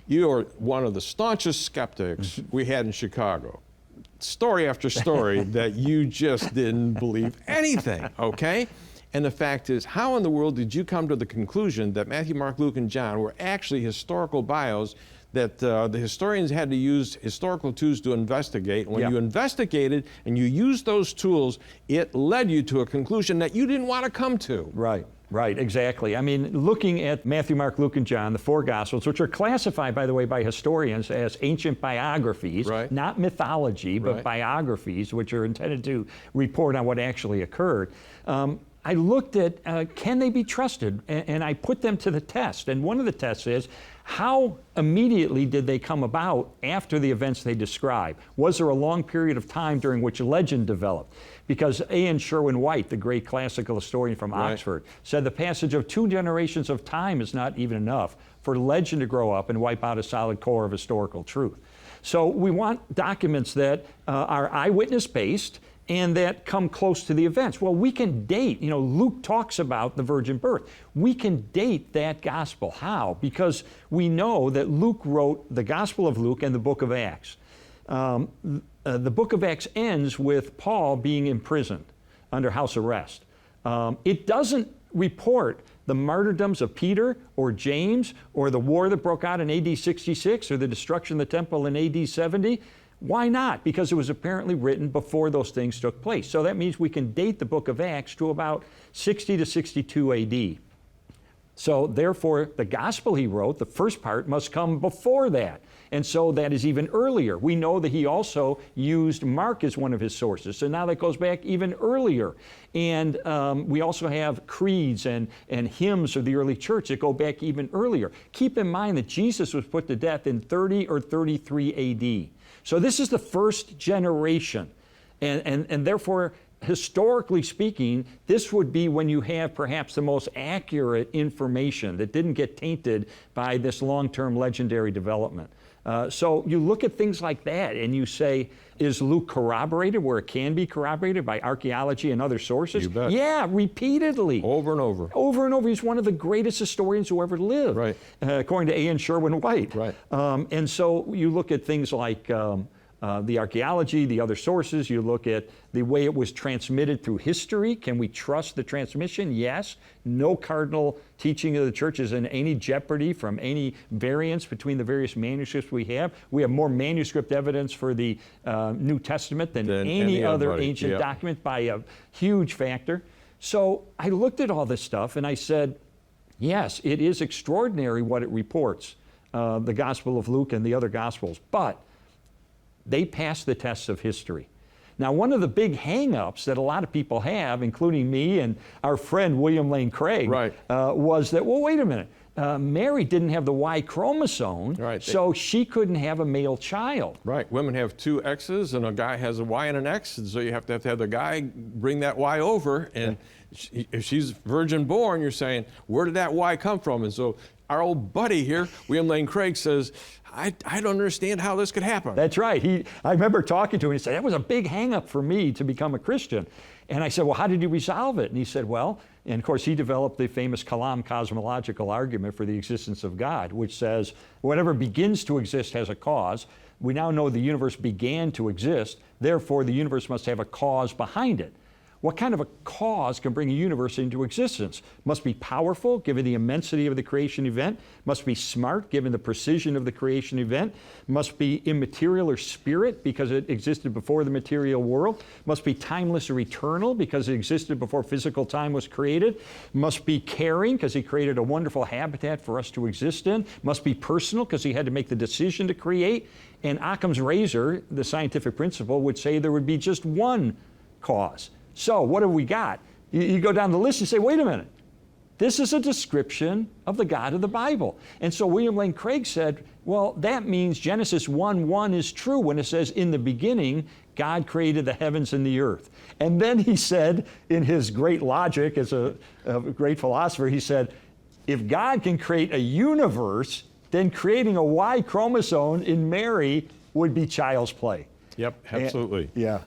you are one of the staunchest skeptics we had in Chicago. Story after story that you just didn't believe anything, okay? And the fact is, how in the world did you come to the conclusion that Matthew, Mark, Luke, and John were actually historical bios that the historians had to use historical tools to investigate? When you investigated and you used those tools, it led you to a conclusion that you didn't want to come to. Right. Right, exactly. I mean, looking at Matthew, Mark, Luke, and John, the four Gospels, which are classified, by the way, by historians as ancient biographies, not mythology, but biographies, which are intended to report on what actually occurred. I looked at, can they be trusted? And I put them to the test. And one of the tests is, how immediately did they come about after the events they describe? Was there a long period of time during which legend developed? Because A.N. Sherwin White, the great classical historian from Oxford, said the passage of 2 generations of time is not even enough for legend to grow up and wipe out a solid core of historical truth. So we want documents that are eyewitness-based and that come close to the events. Well, we can date, Luke talks about the virgin birth. We can date that gospel. How? Because we know that Luke wrote the Gospel of Luke and the book of Acts. The book of Acts ends with Paul being imprisoned under house arrest. It doesn't report the martyrdoms of Peter or James or the war that broke out in AD 66 or the destruction of the temple in AD 70. Why not? Because it was apparently written before those things took place. So that means we can date the book of Acts to about 60 to 62 AD. So therefore, the gospel he wrote, the first part, must come before that. And so that is even earlier. We know that he also used Mark as one of his sources. So now that goes back even earlier. And we also have creeds and hymns of the early church that go back even earlier. Keep in mind that Jesus was put to death in 30 or 33 AD. So this is the first generation. And therefore, historically speaking, this would be when you have perhaps the most accurate information that didn't get tainted by this long-term legendary development. So you look at things like that and you say, is Luke corroborated where it can be corroborated by archaeology and other sources? You bet. Yeah, repeatedly. Over and over. Over and over. He's one of the greatest historians who ever lived, according to A.N. Sherwin White. And so you look at things like the archaeology, the other sources, you look at the way it was transmitted through history. Can we trust the transmission? Yes. No cardinal teaching of the church is in any jeopardy from any variance between the various manuscripts we have. We have more manuscript evidence for the New Testament than any other ancient document by a huge factor. So I looked at all this stuff and I said, yes, it is extraordinary what it reports, the Gospel of Luke and the other Gospels, but they pass the tests of history. Now, one of the big hang-ups that a lot of people have, including me and our friend William Lane Craig, was that, well, wait a minute, Mary didn't have the Y chromosome, so she couldn't have a male child. Women have 2 X's and a guy has a Y and an X, and so you have to have the guy bring that Y over, and if she's virgin born, you're saying, where did that Y come from? And so our old buddy here, William Lane Craig, says, I don't understand how this could happen. That's right. I remember talking to him, and he said, that was a big hang-up for me to become a Christian. And I said, well, how did you resolve it? And he said, well, and of course he developed the famous Kalam cosmological argument for the existence of God, which says whatever begins to exist has a cause. We now know the universe began to exist, therefore the universe must have a cause behind it. What kind of a cause can bring a universe into existence? Must be powerful, given the immensity of the creation event. Must be smart, given the precision of the creation event. Must be immaterial or spirit, because it existed before the material world. Must be timeless or eternal, because it existed before physical time was created. Must be caring, because he created a wonderful habitat for us to exist in. Must be personal, because he had to make the decision to create. And Occam's razor, the scientific principle, would say there would be just one cause. So what have we got? You go down the list and say, wait a minute, this is a description of the God of the Bible. And so William Lane Craig said, well, that means Genesis 1:1 is true when it says, in the beginning, God created the heavens and the earth. And then he said, in his great logic as a great philosopher, he said, if God can create a universe, then creating a Y chromosome in Mary would be child's play. Yep, absolutely. Yeah.